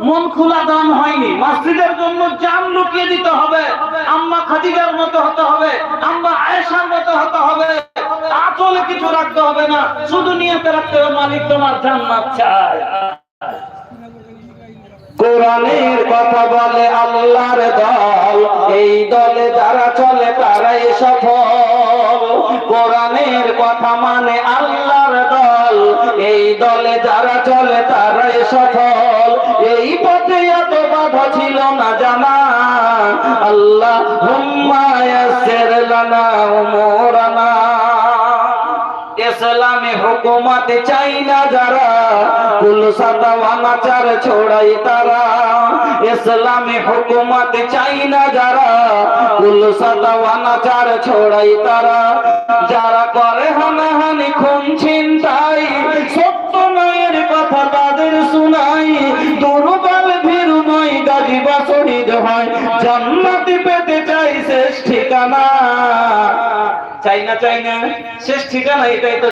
মন খোলা দান হয়নি। মসজিদের জন্য জান লুকিয়ে দিতে হবে। আম্মা খাদিজার মতো হতে হবে, আম্মা আয়েশার মতো হতে হবে। আঁচলে কিছু রাখতে হবে না, শুধু নিয়তে রাখতে হবে মালিক তোমার জান্নাত চাই। কোরআনের কথা বলে আল্লাহর দল, এই দলে যারা চলে তারাই সফল। কোরআনের কথা মানে আল্লাহর দল, এই দলে যারা চলে তারাই সফল। এই পথে এত বাধা ছিল না জানা, আল্লাহুম্মা ইয়াসসির লানা উমুরানা। ইসলামে হুকুমত চাই না যারা, কুল সাদাওয়ানাচার ছোড়াই তারা। ইসলামে হুকুমত চাই না যারা, কুল সাদাওয়ানাচার ছোড়াই তারা। যারা করে হানাহানি খুন ছিনতাই, সত্য নয়ের কথা তাদের শুনাই। দুর্বল ভীরু নয়, গাজী বা শহীদ হয়, জান্নাতি পেতে চাই শেষ ঠিকানা। চাই না শেষ ঠিকানা, এটাই তো